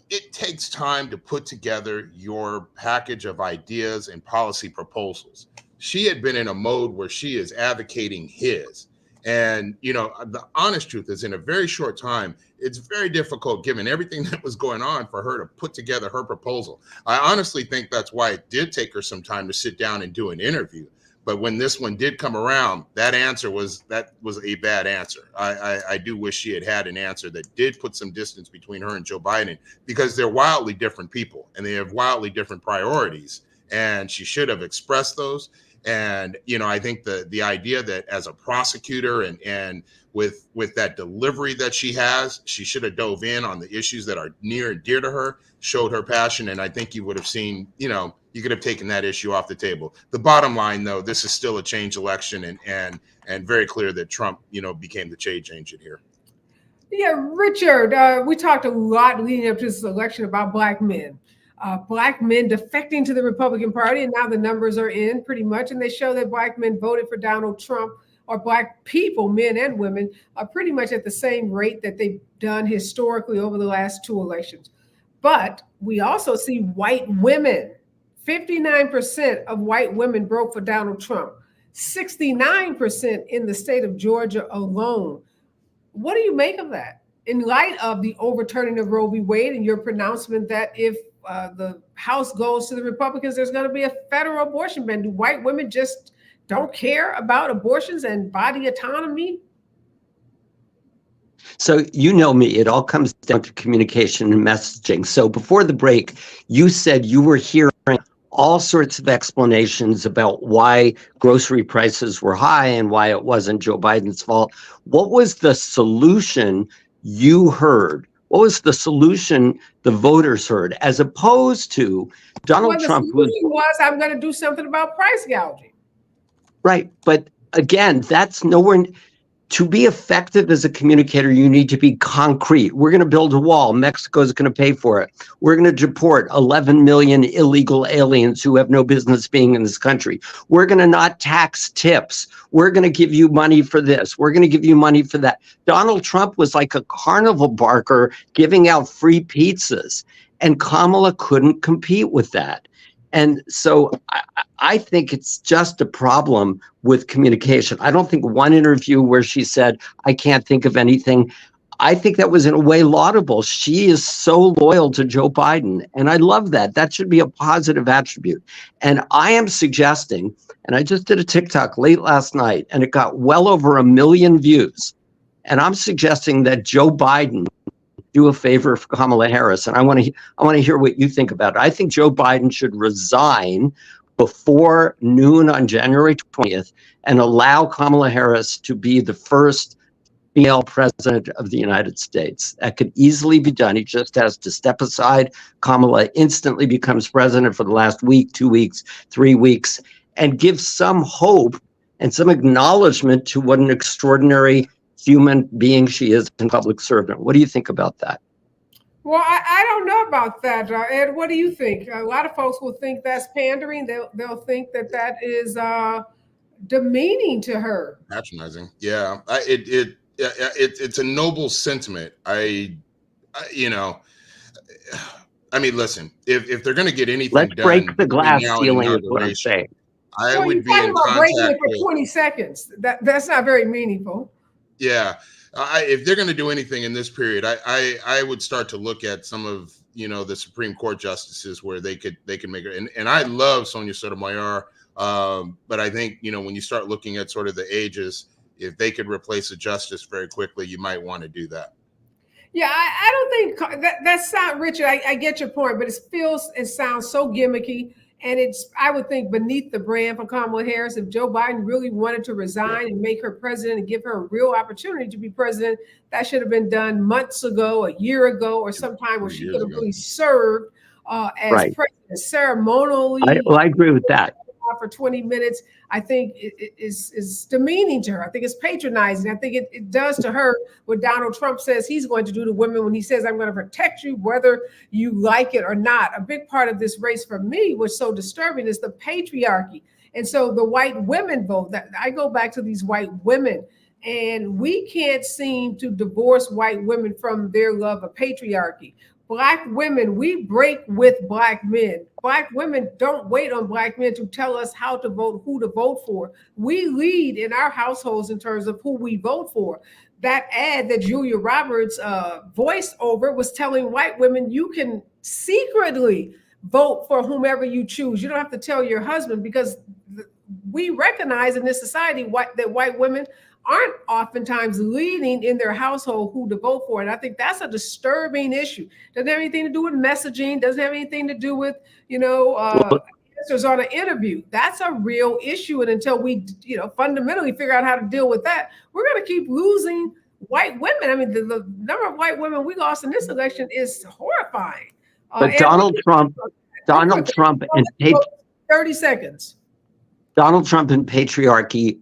it takes time to put together your package of ideas and policy proposals. She had been in a mode where she is advocating his. And, the honest truth is, in a very short time, it's very difficult, given everything that was going on, for her to put together her proposal. I honestly think that's why it did take her some time to sit down and do an interview. But when this one did come around, that was a bad answer. I do wish she had an answer that did put some distance between her and Joe Biden, because they're wildly different people and they have wildly different priorities. And she should have expressed those. And, I think the idea that as a prosecutor and with that delivery that she has, she should have dove in on the issues that are near and dear to her, showed her passion. And I think you would have seen, you could have taken that issue off the table. The bottom line, though, this is still a change election and very clear that Trump, became the change agent here. Yeah, Richard, we talked a lot leading up to this election about Black men. Black men defecting to the Republican Party, and now the numbers are in pretty much, and they show that Black men voted for Donald Trump, or Black people, men and women, are pretty much at the same rate that they've done historically over the last 2 elections. But we also see white women. 59% of white women broke for Donald Trump, 69% in the state of Georgia alone. What do you make of that in light of the overturning of Roe v. Wade and your pronouncement that if the House goes to the Republicans, there's going to be a federal abortion ban? Do white women just don't care about abortions and body autonomy? So me, it all comes down to communication and messaging. So before the break, you said you were hearing all sorts of explanations about why grocery prices were high and why it wasn't Joe Biden's fault. What was the solution you heard? What was the solution the voters heard, as opposed to Donald Trump? The solution was, I'm going to do something about price gouging. Right. But again, that's nowhere. To be effective as a communicator, you need to be concrete. We're going to build a wall. Mexico's going to pay for it. We're going to deport 11 million illegal aliens who have no business being in this country. We're going to not tax tips. We're going to give you money for this. We're going to give you money for that. Donald Trump was like a carnival barker giving out free pizzas, and Kamala couldn't compete with that. And so I think it's just a problem with communication. I don't think one interview where she said, I can't think of anything, I think that was in a way laudable. She is so loyal to Joe Biden, and I love that. That should be a positive attribute. And I am suggesting, and I just did a TikTok late last night, and it got well over 1 million views. And I'm suggesting that Joe Biden do a favor for Kamala Harris. And I want to hear what you think about it. I think Joe Biden should resign before noon on January 20th and allow Kamala Harris to be the first female president of the United States. That could easily be done. He just has to step aside. Kamala instantly becomes president for the last week, 2 weeks, 3 weeks, and give some hope and some acknowledgement to what an extraordinary human being she is and public servant. What do you think about that? Well, I don't know about that, Ed. What do you think? A lot of folks will think that's pandering. They'll think that is demeaning to her. Patronizing. Yeah, it's a noble sentiment. I mean, listen, if they're going to get anything Let's done, break the glass ceiling is what I'm saying. I would be in about breaking it contact for with 20 seconds. That's not very meaningful. Yeah, if they're going to do anything in this period, I would start to look at some of the Supreme Court justices where they could make it. And I love Sonia Sotomayor, but I think when you start looking at sort of the ages, if they could replace a justice very quickly, you might want to do that. Yeah, I don't think that's not Richard. I get your point, but it sounds so gimmicky. And I would think, beneath the brand for Kamala Harris. If Joe Biden really wanted to resign and make her president and give her a real opportunity to be president, that should have been done months ago, a year ago, or sometime when she could have really served as president ceremonially. I agree with that. For 20 minutes, I think it is demeaning to her. I think it's patronizing. I think it does to her what Donald Trump says he's going to do to women when he says, I'm going to protect you, whether you like it or not. A big part of this race for me, what's so disturbing, is the patriarchy. And so the white women vote, that I go back to these white women, and we can't seem to divorce white women from their love of patriarchy. Black women, we break with Black men. Black women don't wait on Black men to tell us how to vote, who to vote for. We lead in our households in terms of who we vote for. That ad that Julia Roberts voiced over was telling white women you can secretly vote for whomever you choose. You don't have to tell your husband, because we recognize in this society that white women aren't oftentimes leading in their household who to vote for. And I think that's a disturbing issue. Doesn't have anything to do with messaging, doesn't have anything to do with, answers on an interview. That's a real issue. And until we, fundamentally figure out how to deal with that, we're going to keep losing white women. I mean, the number of white women we lost in this election is horrifying. But Donald Trump and 30 seconds. Donald Trump and patriarchy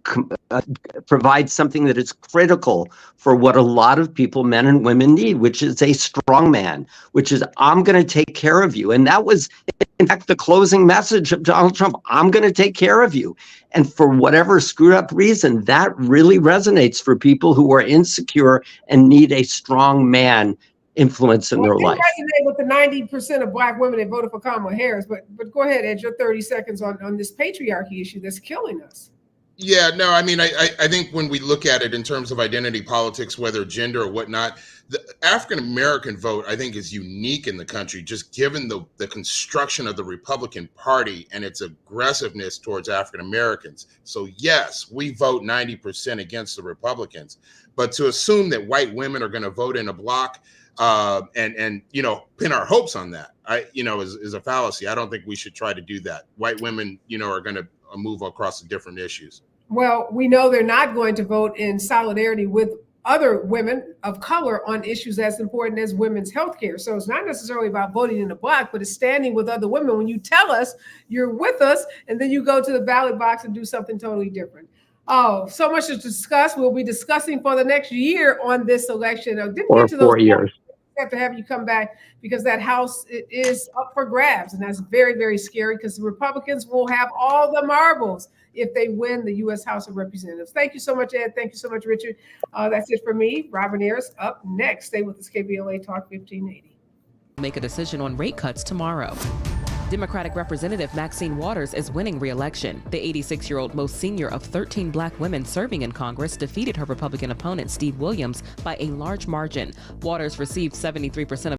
provides something that is critical for what a lot of people, men and women, need, which is a strong man, which is, I'm going to take care of you. And that was, in fact, the closing message of Donald Trump. I'm going to take care of you. And for whatever screwed up reason, that really resonates for people who are insecure and need a strong man influence in their life. With the 90% of Black women that voted for Kamala Harris, but go ahead, Ed, your 30 seconds on this patriarchy issue that's killing us. Yeah, no, I mean, I think when we look at it in terms of identity politics, whether gender or whatnot, the African-American vote, I think, is unique in the country, just given the construction of the Republican Party and its aggressiveness towards African-Americans. So yes, we vote 90% against the Republicans, but to assume that white women are going to vote in a block and pin our hopes on that, is a fallacy. I don't think we should try to do that. White women, are going to move across the different issues. Well, we know they're not going to vote in solidarity with other women of color on issues as important as women's health care. So it's not necessarily about voting in a block, but it's standing with other women when you tell us you're with us, and then you go to the ballot box and do something totally different. Oh, so much to discuss. We'll be discussing for the next year on this election. Or 4 years. Have to have you come back, because that House is up for grabs, and that's very, very scary, because the Republicans will have all the marbles if they win the U.S. House of Representatives. Thank you so much, Ed. Thank you so much, Richard. That's it for me. Robert Ayers up next. Stay with us, KBLA Talk 1580. Make a decision on rate cuts tomorrow. Democratic Representative Maxine Waters is winning re-election. The 86-year-old, most senior of 13 Black women serving in Congress, defeated her Republican opponent, Steve Williams, by a large margin. Waters received 73% of